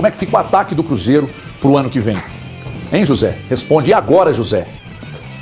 Como é que fica o ataque do Cruzeiro pro ano que vem? Hein, José? Responde. E agora, José?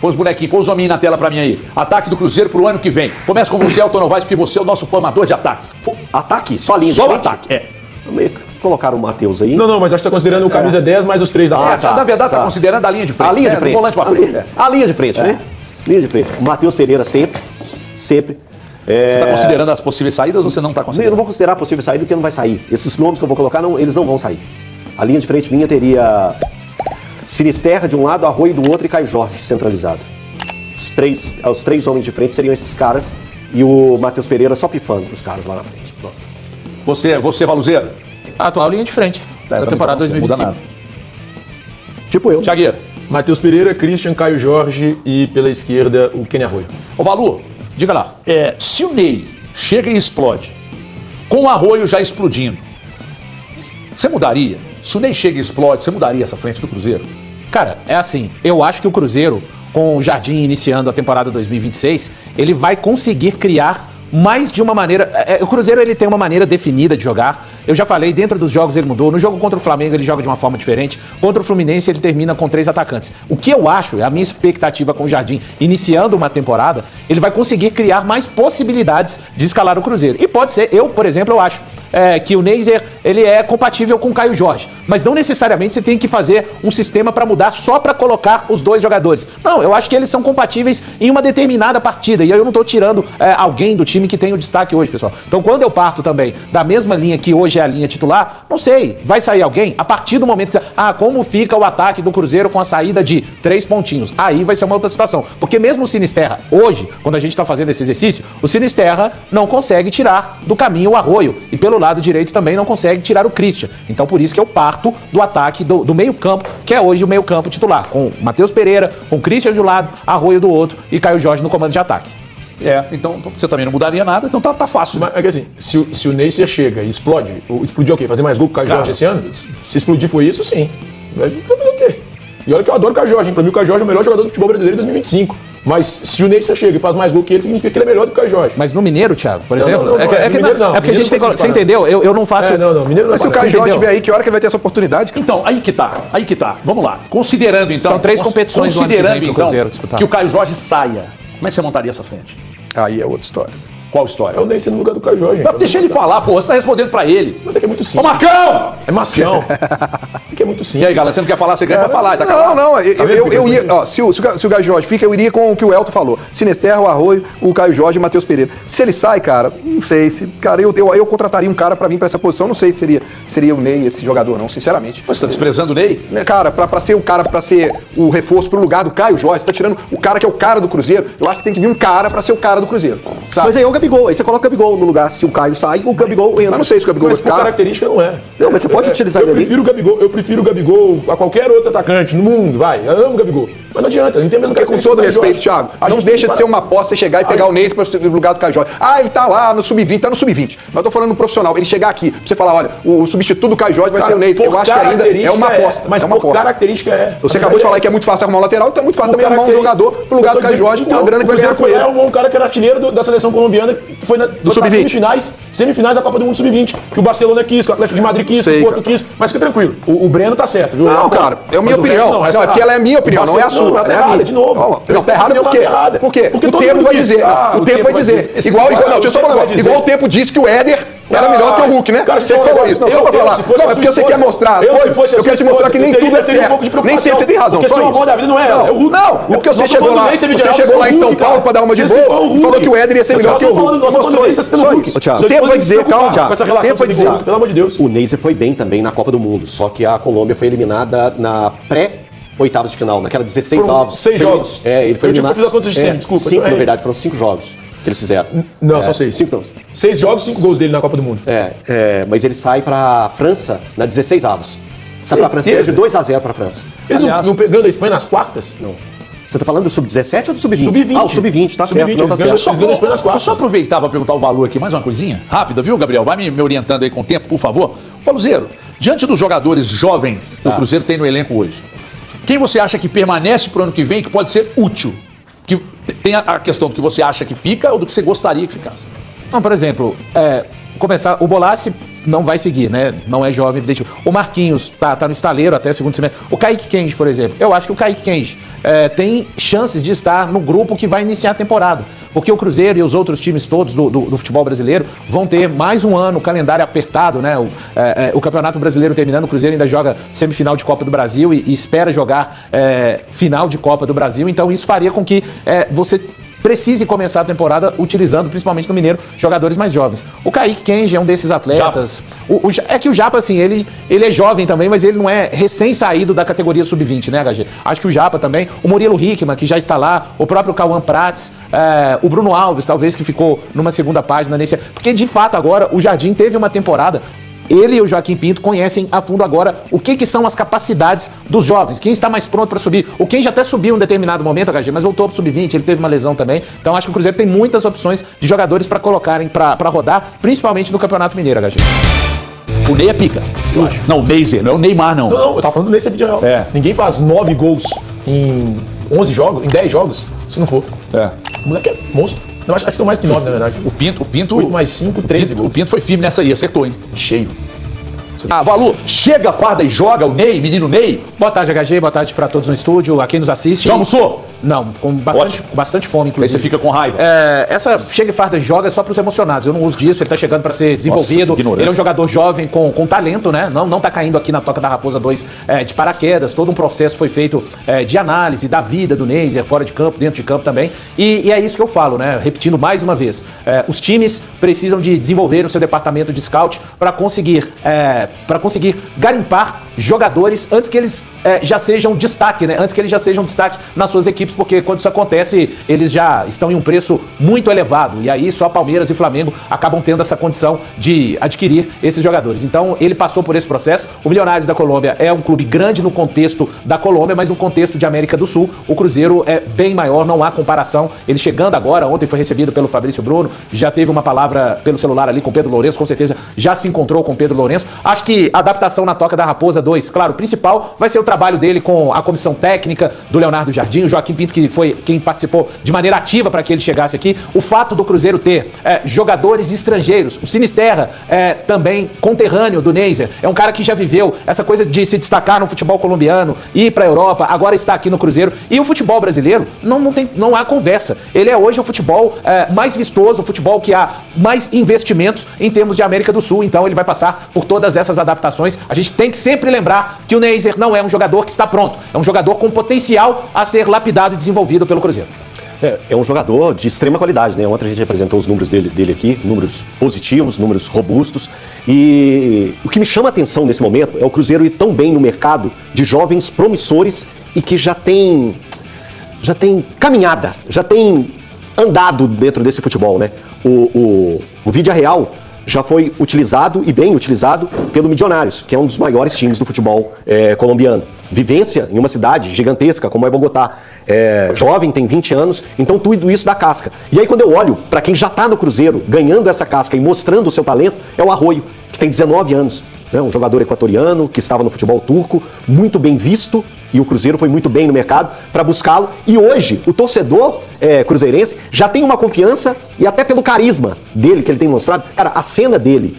Põe os bonequinhos, põe os hominhos na tela pra mim aí. Ataque do Cruzeiro pro ano que vem. Começa com você, Elton Novaes, porque você é o nosso formador de ataque. Ataque? Só a linha de Só o frente? ataque, é. Colocaram o Matheus aí. Não, mas acho que tá considerando o camisa 10 mais os 3 da frente. Na verdade, tá considerando a linha de frente. A linha de do frente. volante pra frente. A linha de frente, né? Linha de frente. O Matheus Pereira sempre. Você tá considerando as possíveis saídas ou você não tá Eu considerando? não vou considerar possível saída porque não vai sair. Esses nomes que eu vou colocar, eles não vão sair. A linha de frente minha teria Sinisterra de um lado, Arroio do outro e Caio Jorge centralizado. Os três homens de frente seriam esses caras e o Matheus Pereira só pifando pros caras lá na frente. Pronto. Você, Valuzeiro? A atual linha de frente da temporada Não muda 2025. nada. Tipo eu. Thiagueiro. Matheus Pereira, Christian, Caio Jorge e pela esquerda o Kenny Arroio. Ô, Valu, Diga lá. se o Ney chega e explode, com o Arroio já explodindo, você mudaria? Se o Ney chega e explode, você mudaria essa frente do Cruzeiro? Cara, é assim, eu acho que o Cruzeiro, com o Jardim iniciando a temporada 2026, ele vai conseguir criar mais de uma maneira. O Cruzeiro ele tem uma maneira definida de jogar. Eu já falei, dentro dos jogos ele mudou. No jogo contra o Flamengo ele joga de uma forma diferente. Contra o Fluminense ele termina com 3 atacantes. O que eu acho, a minha expectativa com o Jardim iniciando uma temporada, ele vai conseguir criar mais possibilidades de escalar o Cruzeiro. E pode ser, eu, por exemplo, eu acho que o Neiser ele é compatível com o Caio Jorge. Mas não necessariamente você tem que fazer um sistema para mudar só para colocar os dois jogadores. Não, eu acho que eles são compatíveis em uma determinada partida. E aí eu não estou tirando alguém do time que tem o destaque hoje, pessoal. Então quando eu parto também da mesma linha que hoje é a linha titular, não sei, vai sair alguém? A partir do momento que você... como fica o ataque do Cruzeiro com a saída de 3 pontinhos? Aí vai ser uma outra situação. Porque mesmo o Sinisterra, hoje, quando a gente está fazendo esse exercício, o Sinisterra não consegue tirar do caminho o Arroio. E pelo lado direito também não consegue tirar o Christian. Então por isso que eu parto do ataque do meio-campo, que é hoje o meio-campo titular, com Matheus Pereira, com Christian de um lado, Arroio do outro e Caio Jorge no comando de ataque. Então você também não mudaria nada, então tá fácil. Mas é que assim, se o Neisser chega e explode, explodiu o quê? Fazer mais gol com o Caio Jorge esse ano? Se explodir foi isso, sim. Vai fazer o quê? E olha que eu adoro o Caio Jorge, hein? Pra mim o Caio Jorge é o melhor jogador do futebol brasileiro em 2025. Mas se o Neisser chega e faz mais gol que ele, significa que ele é melhor do que o Caio Jorge. Mas no Mineiro, Thiago, por exemplo... Não, é porque a gente tem... Você entendeu? Eu não faço... Mineiro não. Mas se o Caio Jorge estiver aí, que hora que ele vai ter essa oportunidade? Então, aí que tá. Vamos lá. Considerando, então... São 3 competições do ano que vem Considerando, pro então, Cruzeiro disputar. que o Caio Jorge saia, como é que você montaria essa frente? Aí é outra história. Qual história? É o Neisser no lugar do Caio Jorge. Deixa ele falar, pô. Você tá respondendo pra ele. Mas é que é muito Ô, simples. Marcão! É Marcião. É que é muito E simples. aí, galera, você não quer falar? Você quer pra falar, tá calado. Não, eu ia. Ó, se o Caio Jorge fica, eu iria com o que o Elton falou. Sinisterra, o Arroio, o Caio Jorge e o Matheus Pereira. Se ele sai, cara, não sei se. Cara, eu contrataria um cara pra vir pra essa posição. Não sei se seria o Ney esse jogador, não, sinceramente. Mas você tá desprezando o Ney? Cara, pra ser o cara, pra ser o reforço pro lugar do Caio Jorge, você tá tirando o cara que é o cara do Cruzeiro. Eu acho que tem que vir um cara pra ser o cara do Cruzeiro. Sabe? Mas aí é o Gabigol. Aí você coloca o Gabigol no lugar. Se o Caio sai, o Gabigol entra. Mas não sei se o Gabigol Mas vai por ficar. característica não é. Não, mas você pode utilizar ele ali. Eu prefiro o Gabigol a qualquer outro atacante no mundo, vai. Eu amo o Gabigol. Mas não adianta, não tem a mesma Porque com característica todo do Caio respeito, Jorge. Thiago, A não gente deixa tem de ser uma aposta você chegar e pegar o Ney no lugar do Caio Jorge. Ele tá lá no sub-20, tá no sub-20. Mas eu tô falando no profissional. Ele chegar aqui, pra você falar, olha, o substituto do Caio Jorge vai ser o Ney. Eu acho que ainda é uma aposta. Mas é uma por aposta. característica é. Você acabou de falar que é muito fácil arrumar um lateral, então é muito fácil também arrumar um jogador pro lugar do Caio Jorge, com a grana que vai ganhar com ele. Um cara que era artilheiro da seleção colombiana, que foi na sub-20. semifinais da Copa do Mundo sub-20, que o Barcelona quis, que o Atlético de Madrid quis, que o Porto quis. Mas fica tranquilo, o Breno tá certo, viu? Não, cara, é a minha opinião. Não, é porque ela é a minha opinião, não é a sua. Tá errada, de novo. Não, tá errada por quê? Porque o tempo vai dizer. O tempo vai dizer. Igual o tempo disse que o Éder era melhor que o Hulk, né? Você que falou isso, não só pra falar. Não, é porque você quer mostrar as coisas. Eu quero te mostrar que nem tudo é certo. Nem sempre você tem razão. Porque Só o amor da vida não é ela, é o Hulk. Não, é porque você chegou lá em São Paulo pra dar uma de boa e falou que o Éder ia ser melhor que o Hulk. Mostrou isso. Só isso. O tempo vai dizer, calma, com essa relação tempo vai dizer. pelo amor de Deus. O Neisser foi bem também na Copa do Mundo, só que a Colômbia foi eliminada na pré-oitavas de final, naquela 16 avos. 6 jogos. Ele foi eliminado. Eu fiz as contas de 100, desculpa. 5, na verdade, foram 5 jogos que eles fizeram. Não, são 6. 5 não. 6 jogos, 5 gols dele na Copa do Mundo. Mas ele sai pra França na 16 avos. Sai pra França, perde 2-0 pra França. Eles não ganham da Espanha nas quartas? Não. Você tá falando do Sub-17 ou do Sub-20? Sub-20. O Sub-20, tá certo. Não, tá certo. Deixa eu só aproveitar para perguntar o valor aqui, mais uma coisinha rápida, viu, Gabriel? Vai me orientando aí com o tempo, por favor. Faluzeiro, diante dos jogadores jovens que o Cruzeiro tem no elenco hoje, quem você acha que permanece pro ano que vem que pode ser útil? Que tem a questão do que você acha que fica ou do que você gostaria que ficasse? Não, por exemplo, começar o Bolassi não vai seguir, né? Não é jovem, evidentemente. O Marquinhos tá no estaleiro até segundo semestre. O Kaique Kenji, por exemplo. Eu acho que o Kaique Kenji tem chances de estar no grupo que vai iniciar a temporada. Porque o Cruzeiro e os outros times todos do futebol brasileiro vão ter mais um ano, o calendário apertado, né? O Campeonato Brasileiro terminando, o Cruzeiro ainda joga semifinal de Copa do Brasil e espera jogar final de Copa do Brasil. Então isso faria com que você precise começar a temporada utilizando, principalmente no Mineiro, jogadores mais jovens. O Kaique Kenji é um desses atletas. É que o Japa, assim, ele é jovem também, mas ele não é recém-saído da categoria sub-20, né, HG? Acho que o Japa também, o Murilo Hickman, que já está lá, o próprio Cauã Prats, o Bruno Alves, talvez, que ficou numa segunda página nesse... Porque, de fato, agora, o Jardim teve uma temporada. Ele e o Joaquim Pinto conhecem a fundo agora o que são as capacidades dos jovens, quem está mais pronto para subir. O Kenji até subiu em um determinado momento, HG, mas voltou para o sub-20, ele teve uma lesão também. Então acho que o Cruzeiro tem muitas opções de jogadores para colocarem, para rodar, principalmente no Campeonato Mineiro, HG. O Ney é pica, eu acho. Não, o Neyzer, não é o Neymar, não. Não, eu tava falando do Ney Real. Ninguém faz 9 gols em 11 jogos, em 10 jogos, se não for. O moleque é monstro. Não, acho que são mais que 9, na verdade. O Pinto... 8 mais 5, 13 gols. O Pinto foi firme nessa aí, acertou, hein? Cheio. Valu, chega, farda e joga o Ney, menino Ney. Boa tarde, HG, boa tarde para todos no estúdio, a quem nos assiste. Já almoçou? Não, com bastante fome, inclusive. Aí você fica com raiva. Essa chega e farda e joga é só para os emocionados. Eu não uso disso, ele tá chegando para ser desenvolvido. Nossa, ele é um jogador jovem com talento, né? Não tá caindo aqui na Toca da Raposa 2 de paraquedas. Todo um processo foi feito de análise da vida do Neyzer, fora de campo, dentro de campo também. E é isso que eu falo, né? Repetindo mais uma vez. Os times precisam de desenvolver o seu departamento de scout para conseguir garimpar jogadores antes que eles já sejam destaque, né? Antes que eles já sejam destaque nas suas equipes, porque quando isso acontece, eles já estão em um preço muito elevado. E aí só Palmeiras e Flamengo acabam tendo essa condição de adquirir esses jogadores. Então ele passou por esse processo. O Milionários da Colômbia é um clube grande no contexto da Colômbia, mas no contexto de América do Sul, o Cruzeiro é bem maior, não há comparação. Ele chegando agora, ontem foi recebido pelo Fabrício Bruno, já teve uma palavra pelo celular ali com Pedro Lourenço, com certeza já se encontrou com Pedro Lourenço. Acho que a adaptação na Toca da Raposa 2, claro, o principal vai ser o trabalho dele com a comissão técnica do Leonardo Jardim, o Joaquim Pinto, que foi quem participou de maneira ativa para que ele chegasse aqui. O fato do Cruzeiro ter jogadores estrangeiros, o Sinisterra também conterrâneo do Neyzer, é um cara que já viveu essa coisa de se destacar no futebol colombiano, ir para a Europa, agora está aqui no Cruzeiro. E o futebol brasileiro não há conversa. Ele é hoje o futebol mais vistoso, o futebol que há mais investimentos em termos de América do Sul. Então ele vai passar por todas essas adaptações. A gente tem que sempre lembrar que o Neyzer não é um jogador que está pronto, é um jogador com potencial a ser lapidado e desenvolvido pelo Cruzeiro. É um jogador de extrema qualidade, né? Ontem a gente apresentou os números dele aqui, números positivos, números robustos. E o que me chama a atenção nesse momento é o Cruzeiro ir tão bem no mercado de jovens promissores e que já tem caminhada, já tem andado dentro desse futebol, né? O Vídea Real já foi utilizado e bem utilizado pelo Milionários, que é um dos maiores times do futebol colombiano. Vivência em uma cidade gigantesca como é Bogotá. Jovem, tem 20 anos, então tudo isso dá casca. E aí quando eu olho para quem já está no Cruzeiro, ganhando essa casca e mostrando o seu talento, é o Arroio, que tem 19 anos. Um jogador equatoriano que estava no futebol turco, muito bem visto, e o Cruzeiro foi muito bem no mercado para buscá-lo. E hoje, o torcedor cruzeirense já tem uma confiança, e até pelo carisma dele que ele tem mostrado. Cara, a cena dele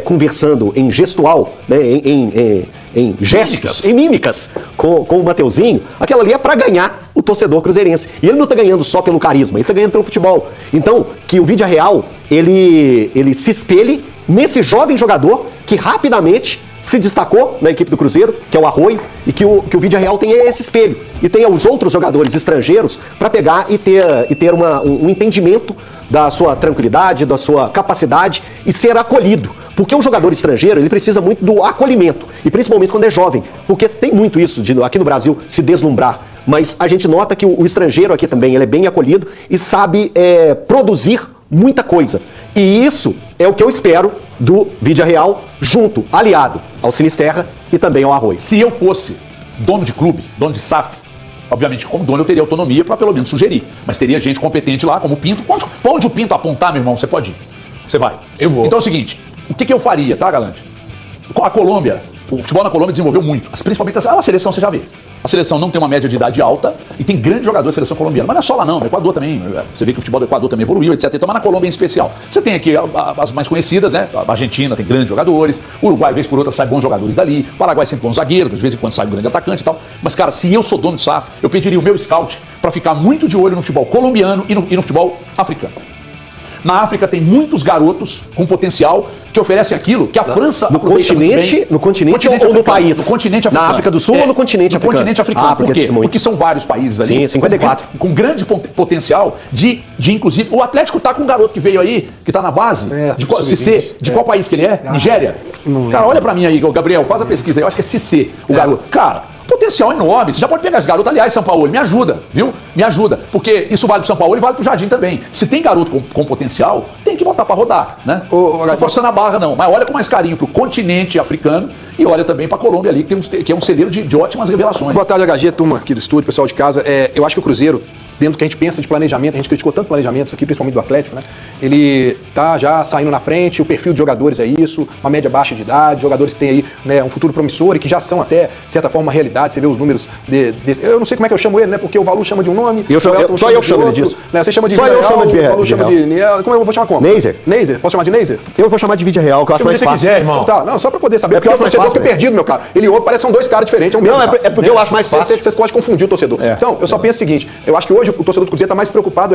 conversando em gestual, né, em gestos, em mímicas com o Mateuzinho, aquela ali é para ganhar o torcedor cruzeirense. E ele não tá ganhando só pelo carisma, ele tá ganhando pelo futebol. Então, que o Vídea Real, ele se espelhe nesse jovem jogador que rapidamente se destacou na equipe do Cruzeiro, que é o Arroio, e que o Vídea Real tenha esse espelho. E tenha os outros jogadores estrangeiros para pegar e ter um entendimento da sua tranquilidade, da sua capacidade e ser acolhido. Porque o jogador estrangeiro, ele precisa muito do acolhimento, e principalmente quando é jovem, porque tem muito isso de aqui no Brasil se deslumbrar. Mas a gente nota que o estrangeiro aqui também, ele é bem acolhido e sabe produzir muita coisa. E isso é o que eu espero do Vídea Real, junto, aliado ao Sinisterra e também ao Arroio. Se eu fosse dono de clube, dono de SAF, obviamente como dono eu teria autonomia para pelo menos sugerir, mas teria gente competente lá, como o Pinto. Onde o Pinto apontar, meu irmão, você pode ir. Você vai. Eu vou. Então é o seguinte, o que eu faria, tá, Galante? A Colômbia, O futebol na Colômbia desenvolveu muito, principalmente a seleção, você já vê. A seleção não tem uma média de idade alta e tem grande jogador da seleção colombiana. Mas não é só lá não, no Equador também. Você vê que o futebol do Equador também evoluiu, etc. Então, mas na Colômbia em especial. Você tem aqui as mais conhecidas, né? A Argentina tem grandes jogadores. O Uruguai, vez por outra, sai bons jogadores dali. O Paraguai sempre bom zagueiro, de vez em quando sai um grande atacante e tal. Mas, cara, se eu sou dono de SAF, eu pediria o meu scout para ficar muito de olho no futebol colombiano e no futebol africano. Na África tem muitos garotos com potencial que oferecem aquilo que a França no continente ou no país? No continente africano. Na África do Sul ou no continente africano? No continente africano. Por quê? Porque são vários países ali. Sim, 54. Com grande potencial de inclusive... O Atlético tá com um garoto que veio aí, que tá na base, de qual país que ele é? Nigéria? Cara, olha pra mim aí, Gabriel, faz a pesquisa aí. Eu acho que é Cissé, o garoto. Cara... Potencial enorme. Você já pode pegar esse garoto. Aliás, São Paulo, me ajuda, viu? Me ajuda. Porque isso vale pro São Paulo e vale pro Jardim também. Se tem garoto com potencial, tem que botar pra rodar, né? Não forçando a barra, não. Mas olha com mais carinho pro continente africano e olha também pra Colômbia ali, que é um celeiro de ótimas revelações. Boa tarde, HG, turma aqui do estúdio, pessoal de casa. Eu acho que o Cruzeiro, dentro do que a gente pensa de planejamento, a gente criticou tanto planejamentos aqui, principalmente do Atlético, né? Ele tá já saindo na frente, o perfil de jogadores é isso, uma média baixa de idade, jogadores que têm aí, né, um futuro promissor e que já são até, de certa forma, uma realidade. Você vê os números eu não sei como é que eu chamo ele, né? Porque o Valu chama de um nome, só eu chamo ele disso. Né? Você chama de só eu chamo de Valu chama de... Como eu vou chamar como? Neiser. Posso chamar de Neiser? Eu vou chamar de Vídea Real, que eu acho mais fácil. Quiser, irmão. Tá, não, só pra poder saber, porque o torcedor fica perdido, meu cara. Ele ouve, parece que são dois caras diferentes. Não, é porque eu acho mais fácil. Vocês podem confundir o torcedor. Então, eu só penso o seguinte, eu acho que hoje o torcedor do Cruzeiro tá mais preocupado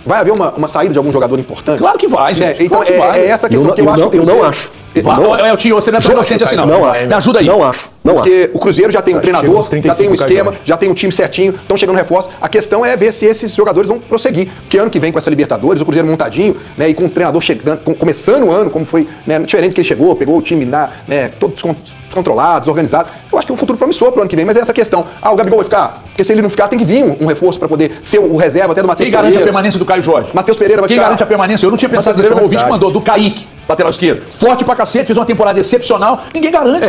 vai haver uma saída de algum jogador importante? Claro que vai, gente. Então, claro que vai. é essa questão que eu acho. Eu não acho. Tio, você não é tão inocente assim, não. Não acho. Me ajuda aí. Não acho. Porque o Cruzeiro já tem um treinador, já tem um esquema, já tem um time certinho, estão chegando reforços. A questão é ver se esses jogadores vão prosseguir. Porque ano que vem com essa Libertadores, o Cruzeiro montadinho, né, e com o treinador chegando, começando o ano, como foi, né, diferente que ele chegou, pegou o time todo descontrolado, desorganizado. Eu acho que é um futuro promissor pro ano que vem, mas é essa questão. O Gabigol vai ficar? Porque se ele não ficar, tem que vir um reforço para poder ser o reserva até do Matheus Pereira. Quem garante a permanência do Caio Jorge? Matheus Pereira vai ficar. Quem garante a permanência? Eu não tinha pensado nisso, foi um ouvinte que mandou, do Kaique, lateral esquerdo. Forte pra cacete, fez uma temporada excepcional, ninguém garante.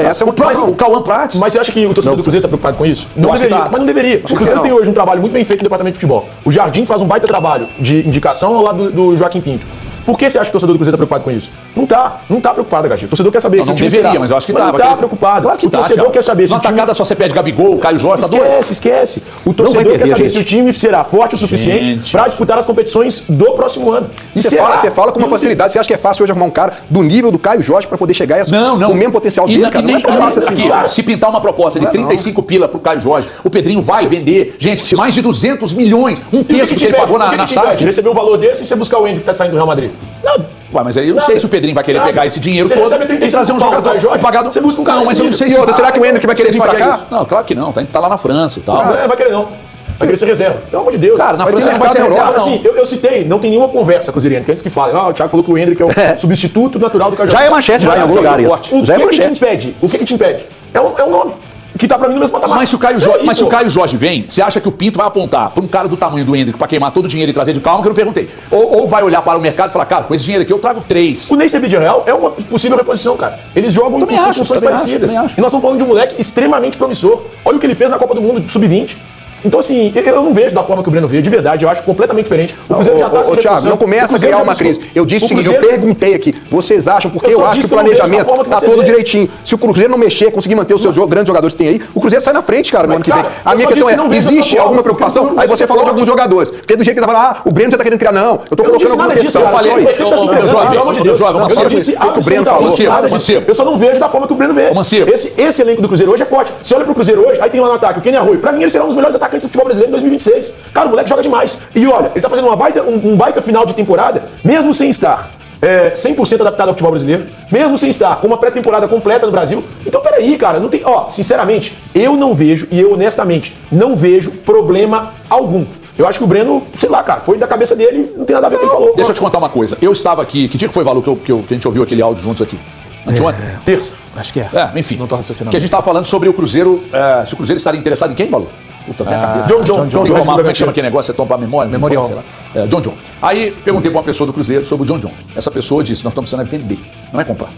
O Cauã Prates. Mas você acha que o torcedor do Cruzeiro tá preocupado com isso? Não deveria, mas não deveria. O Cruzeiro tem hoje um trabalho muito bem feito no departamento de futebol. O Jardim faz um baita trabalho de indicação ao lado do Joaquim Pinto. Por que você acha que o torcedor do Cruzeiro tá preocupado com isso? Não tá preocupado, Gachi. O torcedor quer saber se o time deveria, mas eu acho que tá. Não tá preocupado. Claro que o torcedor quer saber se o time... Numa tacada só você pede Gabigol, Caio Jorge, tá doido? Esquece. O torcedor quer saber se o time será forte o suficiente para disputar as competições do próximo ano. E você fala com uma facilidade. Você acha que é fácil hoje arrumar um cara do nível do Caio Jorge para poder chegar com o mesmo potencial dele, cara? Não é tão fácil assim. Se pintar uma proposta de 35 pila pro Caio Jorge, o Pedrinho vai vender, gente, mais de 200 milhões, um terço que ele pagou na SAF. Receber um valor desse e você buscar o Hendrick que tá saindo do Real Madrid? Nada. Ué, mas aí eu não sei se o Pedrinho vai querer pegar esse dinheiro todo e trazer um jogador pagado. Você busca um cara. Não, mas eu não sei se... Será que o Hendrick vai querer vir pra cá? Não, claro que não. Tá lá na França e tal. Não vai querer não. Vai querer ser reserva. Pelo amor de Deus. Cara, na França não vai ser reserva, não. Assim, eu citei, não tem nenhuma conversa com o Ziriano, que antes que fale, o Thiago falou que o Hendrick é o substituto natural do Caio Jorge. Já é manchete, já em algum lugar isso. O que te impede? É um nome. Que tá pra mim no mesmo patamar. Mas se o Caio Jorge vem, você acha que o Pinto vai apontar pra um cara do tamanho do Hendrick pra queimar todo o dinheiro e trazer de calma, que eu não perguntei. Ou vai olhar para o mercado e falar, cara, com esse dinheiro aqui eu trago 3. O Neycer Real é uma possível reposição, cara. Eles jogam em funções parecidas. E nós estamos falando de um moleque extremamente promissor. Olha o que ele fez na Copa do Mundo Sub-20. Então, assim, eu não vejo da forma que o Breno vê, de verdade, eu acho completamente diferente. O Cruzeiro já tá se Thiago, não começa a criar uma crise. Eu disse o seguinte, eu perguntei aqui, vocês acham, porque eu acho que o planejamento tá todo direitinho. Se o Cruzeiro não mexer, conseguir manter os seus grandes jogadores que tem aí, o Cruzeiro sai na frente, cara, no ano que vem. A minha questão é, existe alguma preocupação? Aí você falou de alguns jogadores. Porque do jeito que ele tava lá, o Breno já tá querendo criar, não. Eu tô colocando alguma questão. Eu falei, você tá se entregando, pelo amor de Deus. Eu disse absolutamente. Eu só não vejo da forma que o Breno vê. Esse elenco do Cruzeiro hoje é forte. Você olha pro Cruzeiro hoje, aí tem lá no ataque o Kenny Arroio. Pra mim, ele será um dos melhores atacantes do futebol brasileiro em 2026. Cara, o moleque joga demais. E olha, ele tá fazendo um baita final de temporada, mesmo sem estar 100% adaptado ao futebol brasileiro, mesmo sem estar com uma pré-temporada completa no Brasil. Então, peraí, cara, não tem... sinceramente, eu não vejo, e eu honestamente não vejo problema algum. Eu acho que o Breno, sei lá, cara, foi da cabeça dele, não tem nada a ver com o que ele falou. Deixa eu te contar uma coisa. Eu estava aqui, que dia que foi, Valu, que a gente ouviu aquele áudio juntos aqui? Anteontem? Terça. Acho que é. Enfim. Não tô raciocinando. Que a gente tava falando sobre o Cruzeiro, se o Cruzeiro estaria interessado em quem, Valu? Puta, minha cabeça. John. Como é que chama aquele negócio? Você toma a memória? Memorial. Sei lá. John. Aí perguntei pra uma pessoa do Cruzeiro sobre o John. Essa pessoa disse, nós estamos precisando vender, não é comprar.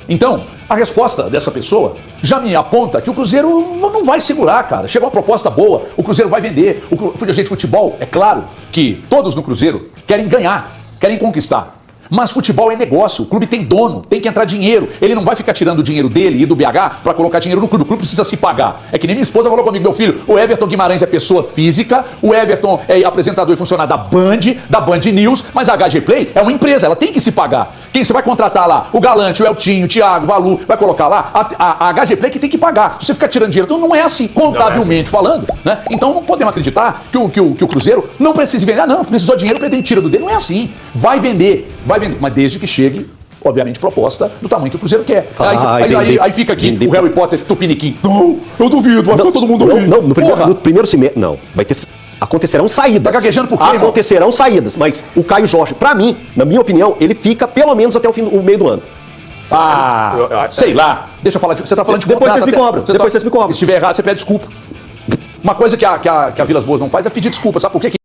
Então, a resposta dessa pessoa já me aponta que o Cruzeiro não vai segurar, cara. Chegou uma proposta boa, o Cruzeiro vai vender. O gente de futebol, é claro que todos no Cruzeiro querem ganhar, querem conquistar. Mas futebol é negócio, o clube tem dono, tem que entrar dinheiro. Ele não vai ficar tirando o dinheiro dele e do BH para colocar dinheiro no clube. O clube precisa se pagar. É que nem minha esposa falou comigo, meu filho, o Everton Guimarães é pessoa física, o Everton é apresentador e funcionário da Band News, mas a HG Play é uma empresa, ela tem que se pagar. Quem você vai contratar lá? O Galante, o Eltinho, o Thiago, o Valu, vai colocar lá? A HG Play que tem que pagar. Se você ficar tirando dinheiro, então não é assim, contabilmente falando, né? Então não podemos acreditar que o Cruzeiro não precisa vender. Ah, não, precisou de dinheiro, ele tira do dele. Não é assim. Vai vender, mas desde que chegue, obviamente, proposta do tamanho que o Cruzeiro quer. Aí fica aqui o Harry Potter Tupiniquim. Não, eu duvido, vai ficar todo mundo rindo. Não, no primeiro semestre, não. Vai ter... Acontecerão saídas. Tá gaguejando por quê, irmão? Acontecerão saídas, mas o Caio Jorge, pra mim, na minha opinião, ele fica pelo menos até o meio do ano. Sei lá. Deixa eu falar. Você tá falando de Depois contrato. vocês me cobram. Depois vocês me cobram. Se estiver errado, você pede desculpa. Uma coisa que a Vilas Boas não faz é pedir desculpa. Sabe por quê?